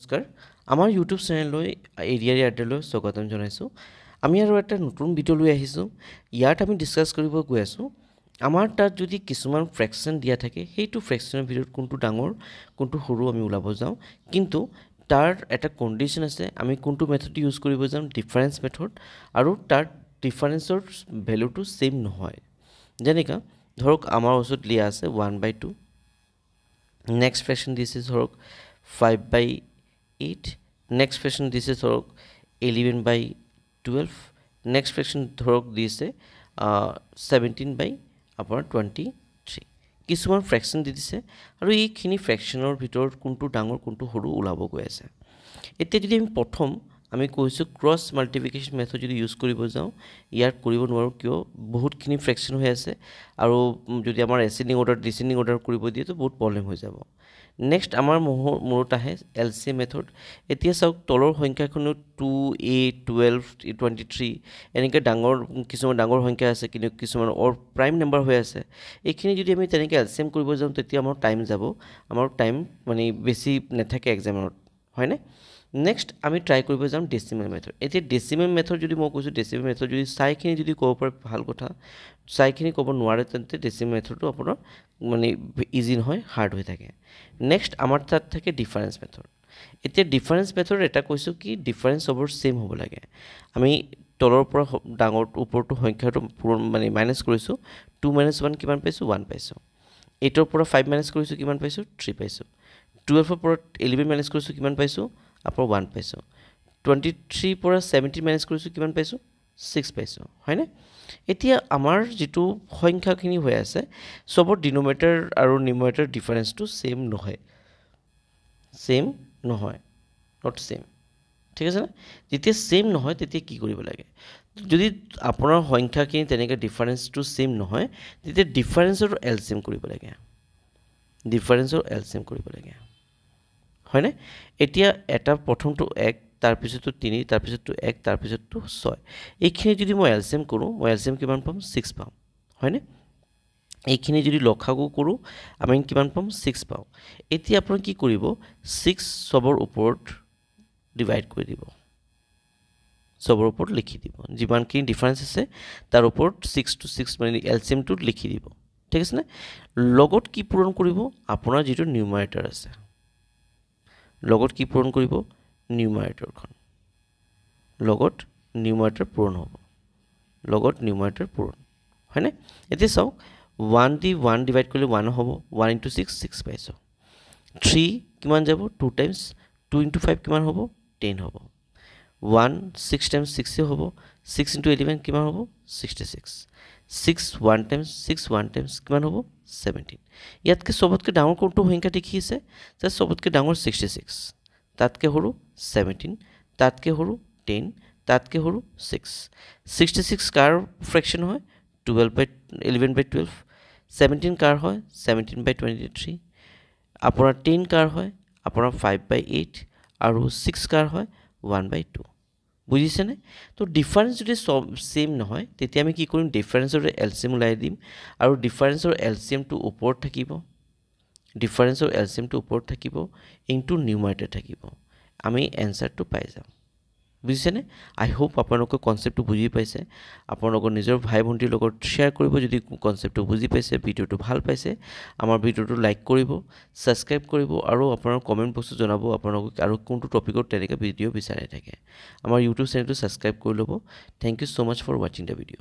নমস্কাৰ আমাৰ ইউটিউব চেনেললৈ এৰিয়াৰ ইয়াৰ্ডলৈ স্বাগতম জনাইছোঁ আমি আৰু এটা নতুন ভিডিঅ' লৈ আহিছোঁ ইয়াত আমি ডিছকাছ কৰিব গৈ আছোঁ আমাৰ তাত যদি কিছুমান ফ্ৰেকশ্যন দিয়া থাকে সেইটো ফ্ৰেকশ্যনৰ ভিতৰত কোনটো ডাঙৰ কোনটো সৰু আমি ওলাব যাওঁ কিন্তু তাৰ এটা কণ্ডিশ্যন আছে আমি কোনটো মেথড ইউজ কৰিব যাম ডিফাৰেন্স মেথড আৰু তাৰ ডিফাৰেন্সৰ ভেলুটো সেম নহয় যেনেকা ধৰক আমাৰ ওচৰত লিয়া আছে 1/2 নেক্সট ফ্ৰেকশ্যন দিছে ধৰক 5/8 next fraction this is ধৰক 11/12 next fraction ধৰক দিছে 17/23 কিছুমান ফ্ৰেকশ্যন দি দিছে আৰু এইখিনি ফ্ৰেকশ্যনৰ ভিতৰত কোনটো ডাঙৰ কোনটো সৰু ওলাব গৈ আছে এতিয়া যদি আমি প্ৰথম আমি কৈছোঁ ক্ৰছ মাল্টিপ্লিকেশ্যন মেথড যদি ইউজ কৰিব যাওঁ ইয়াত কৰিব নোৱাৰো কিয় বহুতখিনি ফ্ৰেকশ্যন হৈ আছে আৰু যদি আমাৰ এসেন্ডিং অৰ্ডাৰ ডিসেন্ডিং অৰ্ডাৰ কৰিব দিয়ে তো বহুত প্ৰবলেম হৈ যাব নেক্সট আমাৰ মূৰত আহে এলসিএম মেথড এতিয়া চাওক তলৰ সংখ্যাখন 2a 12 23 এনেকৈ ডাঙৰ কিছুমান ডাঙৰ সংখ্যা আছে কিন্তু কিছুমান অৰ প্ৰাইম নম্বৰ হৈ আছে এইখিনি যদি আমি তেনেকৈ এলসিএম কৰিব যাওঁ তেতিয়া আমাৰ টাইম যাব আমাৰ টাইম মানে বেছি নেথাকে এক্সামত হয়নে নেক্সট আমি ট্ৰাই কৰিব যাম ডেসিমেল মেথড এতিয়া ডেসিমেল মেথড যদি মই কৈছো ডেসিমেল মেথড যদি সাইখিনি যদি ক'ব পাৰে ভাল কথা সাইখিনি ক'ব নোৱাৰে তেন্তে ডেসিমেল মেথডটো আপোনাৰ মানে ইজি নহয় হাৰ্ড হৈ থাকে নেক্সট আমাৰ তাত থাকে ডিফাৰেন্স মেথড এতিয়া ডিফাৰেন্স মেথড এটা কৈছো কি ডিফাৰেন্স ওভাৰ সেম হ'ব লাগে আমি তলৰ পৰা ডাঙৰ ওপৰটো সংখ্যাটো মানে মাইনাস কৰিছো 2 - 1 কিমান পাইছো 1 পাইছো 8 ৰ পৰা 5 মাইনাস কৰিছো কিমান পাইছো 3 পাইছো 12 ৰ পৰা 11 মাইনাস কৰিছো কিমান পাইছো আপৰ 1 পাইছো 23 পৰা 17 মাইনাস কৰিছো কিমান পাইছো 6 পাইছো হয়নে এতিয়া আমাৰ যেটো সংখ্যাখিনি হৈ আছে সবৰ ডিনোমিনেটৰ আৰু নিউমাৰেটৰ ডিফাৰেন্সটো সেম নহয় নট সেম ঠিক আছে না যেতিয়া সেম নহয় তেতিয়া কি কৰিব লাগে যদি আপোনাৰ সংখ্যাখিনি তেনেকৈ ডিফাৰেন্সটো সেম নহয় তেতিয়া ডিফাৰেন্সৰ এলসিএম কৰিব লাগে হয়নে এতিয়া এটা প্ৰথমটো 1 তাৰ পিছতো 3 তাৰ পিছতো 1 তাৰ পিছতো 6 এইখিনি যদি মই এলসিএম কৰো মই এলসিএম কিমান পাম 6 পাম হয়নে এইখিনি যদি লখাগু কৰো আমি কিমান পাম 6 পাও এতিয়া আপুনি কি কৰিব 6 সবৰ ওপৰত ডিভাইড কৰি দিব সবৰ ওপৰত লিখি দিব যিমান কি ডিফাৰেন্স আছে তাৰ ওপৰত 6 to 6 মানে এলসিএম টো লিখি দিব ঠিক আছে না লগত কি পূৰণ কৰিব আপোনাৰ যেটো নিউমাৰেটৰ আছে লগত কি পূৰণ কৰিব নিউমাৰেটৰখন লগত নিউমাৰেটৰ পূৰণ হ'ব লগত নিউমাৰেটৰ পূৰণ হয়নে এতিয়া চাও 1 দি 1 ডিভাইড কৰিলে 1 হ'ব 1 into 6 6 পাইছো 3 কিমান যাব 2 times 2 into 5 কিমান হ'ব 10 হ'ব 1 6 times 6 হ'ব 6 into 11 কিমান হ'ব 66 6 1 times 6 1 times কিমান হ'ব 17 ইয়াতকে সবতকে ডাঙৰ কোনটো সংখ্যা দেখি আছে যে সবতকে ডাঙৰ 66 তাতকে সৰু 17 তাতকে সৰু 10 তাতকে সৰু 6 66 কাৰ ফ্ৰেকশন হয় 11/12 17 কাৰ হয় 17/23 আপোনাৰ 10 কাৰ হয় আপোনাৰ 5/8 আৰু 6 কাৰ হয় 1/2 বুজিছে নে তো ডিফাৰেন্স যদি সেম নহয় তেতিয়া আমি কি কৰিম ডিফাৰেন্সৰ এলসিএম উলাই দিম আৰু ডিফাৰেন্সৰ এলসিএম টো ওপৰত থাকিব ডিফাৰেন্সৰ এলসিএম টো ওপৰত থাকিব ইনটু নিউমাৰেটৰ থাকিব আমি এনসাৰটো পাই যাম বুজিছে নে আই হোপ আপোনালোকে কনসেপ্টটো বুজি পাইছে আপোনালোকৰ নিজৰ ভাই ভন্টিৰ লগত শেয়াৰ কৰিব যদি কনসেপ্টটো বুজি পাইছে ভিডিওটো ভাল পাইছে আমাৰ ভিডিওটো লাইক কৰিব সাবস্ক্ৰাইব কৰিব আৰু আপোনাৰ কমেন্ট বক্সত জনাব আপোনালোকে আৰু কোনটো টপিকত তেনেকা ভিডিও বিচাৰে থাকে আমাৰ ইউটিউব চেনেলটো সাবস্ক্ৰাইব কৰি লব thank you so much for watching the video